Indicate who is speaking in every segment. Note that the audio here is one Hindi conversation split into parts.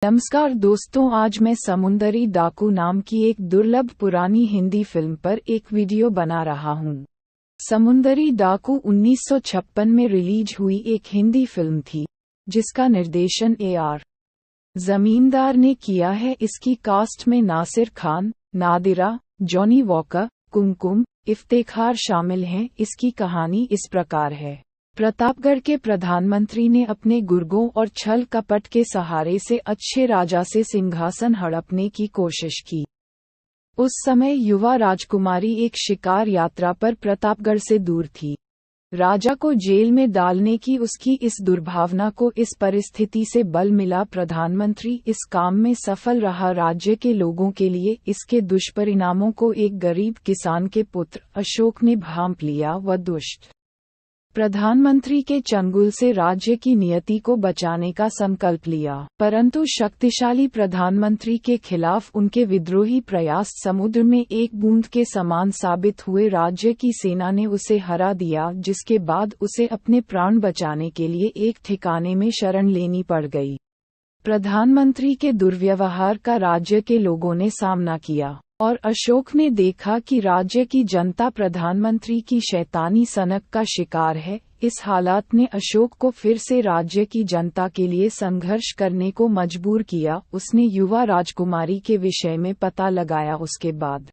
Speaker 1: नमस्कार दोस्तों, आज मैं समुंदरी डाकू नाम की एक दुर्लभ पुरानी हिंदी फिल्म पर एक वीडियो बना रहा हूँ। समुंदरी डाकू 1956 में रिलीज हुई एक हिंदी फिल्म थी, जिसका निर्देशन A.R. जमींदार ने किया है। इसकी कास्ट में नासिर खान, नादिरा, जॉनी वॉकर, कुमकुम, इफ्तेखार शामिल हैं। इसकी कहानी इस प्रकार है। प्रतापगढ़ के प्रधानमंत्री ने अपने गुर्गों और छल कपट के सहारे से अच्छे राजा से सिंहासन हड़पने की कोशिश की। उस समय युवा राजकुमारी एक शिकार यात्रा पर प्रतापगढ़ से दूर थी। राजा को जेल में डालने की उसकी इस दुर्भावना को इस परिस्थिति से बल मिला। प्रधानमंत्री इस काम में सफल रहा। राज्य के लोगों के लिए इसके दुष्परिणामों को एक गरीब किसान के पुत्र अशोक ने भांप लिया। वह दुष्ट प्रधानमंत्री के चंगुल से राज्य की नियति को बचाने का संकल्प लिया, परंतु शक्तिशाली प्रधानमंत्री के खिलाफ उनके विद्रोही प्रयास समुद्र में एक बूंद के समान साबित हुए। राज्य की सेना ने उसे हरा दिया, जिसके बाद उसे अपने प्राण बचाने के लिए एक ठिकाने में शरण लेनी पड़ गई। प्रधानमंत्री के दुर्व्यवहार का राज्य के लोगों ने सामना किया और अशोक ने देखा कि राज्य की जनता प्रधानमंत्री की शैतानी सनक का शिकार है। इस हालात ने अशोक को फिर से राज्य की जनता के लिए संघर्ष करने को मजबूर किया। उसने युवा राजकुमारी के विषय में पता लगाया। उसके बाद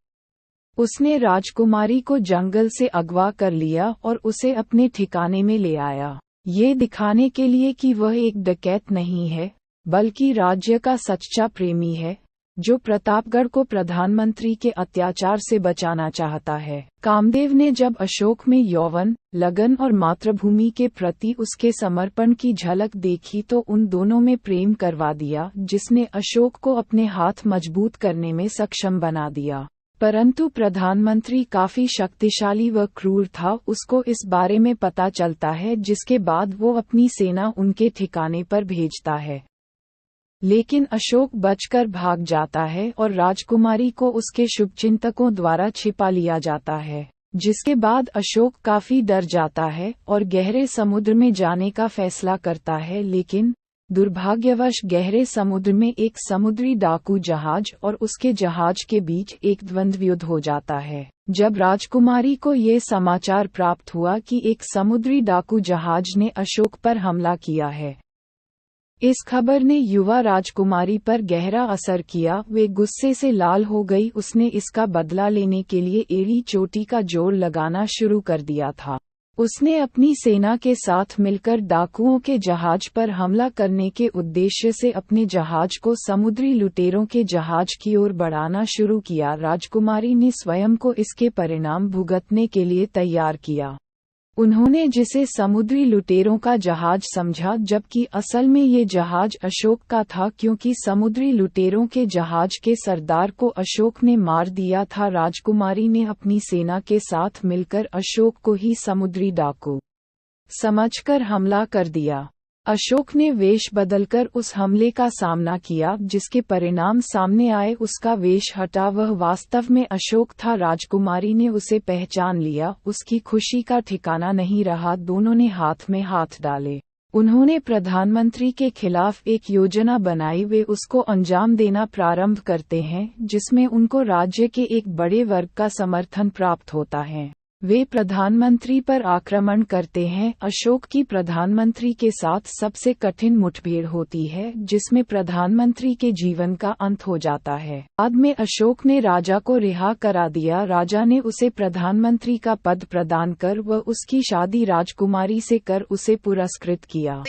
Speaker 1: उसने राजकुमारी को जंगल से अगवा कर लिया और उसे अपने ठिकाने में ले आया, ये दिखाने के लिए कि वह एक डकैत नहीं है, बल्कि राज्य का सच्चा प्रेमी है, जो प्रतापगढ़ को प्रधानमंत्री के अत्याचार से बचाना चाहता है। कामदेव ने जब अशोक में यौवन, लगन और मातृभूमि के प्रति उसके समर्पण की झलक देखी तो उन दोनों में प्रेम करवा दिया, जिसने अशोक को अपने हाथ मजबूत करने में सक्षम बना दिया। परंतु प्रधानमंत्री काफी शक्तिशाली व क्रूर था। उसको इस बारे में पता चलता है, जिसके बाद वो अपनी सेना उनके ठिकाने पर भेजता है। लेकिन अशोक बचकर भाग जाता है और राजकुमारी को उसके शुभचिंतकों द्वारा छिपा लिया जाता है, जिसके बाद अशोक काफी डर जाता है और गहरे समुद्र में जाने का फैसला करता है। लेकिन दुर्भाग्यवश गहरे समुद्र में एक समुद्री डाकू जहाज और उसके जहाज के बीच एक द्वंद्व युद्ध हो जाता है। जब राजकुमारी को ये समाचार प्राप्त हुआ कि एक समुद्री डाकू जहाज ने अशोक पर हमला किया है, इस खबर ने युवा राजकुमारी पर गहरा असर किया। वे गुस्से से लाल हो गई। उसने इसका बदला लेने के लिए एड़ी चोटी का जोर लगाना शुरू कर दिया था। उसने अपनी सेना के साथ मिलकर डाकुओं के जहाज पर हमला करने के उद्देश्य से अपने जहाज को समुद्री लुटेरों के जहाज की ओर बढ़ाना शुरू किया। राजकुमारी ने स्वयं को इसके परिणाम भुगतने के लिए तैयार किया। उन्होंने जिसे समुद्री लुटेरों का जहाज समझा, जबकि असल में ये जहाज अशोक का था, क्योंकि समुद्री लुटेरों के जहाज के सरदार को अशोक ने मार दिया था। राजकुमारी ने अपनी सेना के साथ मिलकर अशोक को ही समुद्री डाकू समझकर हमला कर दिया। अशोक ने वेश बदलकर उस हमले का सामना किया, जिसके परिणाम सामने आए। उसका वेश हटा, वह वास्तव में अशोक था। राजकुमारी ने उसे पहचान लिया। उसकी खुशी का ठिकाना नहीं रहा। दोनों ने हाथ में हाथ डाले। उन्होंने प्रधानमंत्री के खिलाफ एक योजना बनाई। वे उसको अंजाम देना प्रारंभ करते हैं, जिसमें उनको राज्य के एक बड़े वर्ग का समर्थन प्राप्त होता है। वे प्रधानमंत्री पर आक्रमण करते हैं। अशोक की प्रधानमंत्री के साथ सबसे कठिन मुठभेड़ होती है, जिसमें प्रधानमंत्री के जीवन का अंत हो जाता है। बाद में अशोक ने राजा को रिहा करा दिया। राजा ने उसे प्रधानमंत्री का पद प्रदान कर व उसकी शादी राजकुमारी से कर उसे पुरस्कृत किया।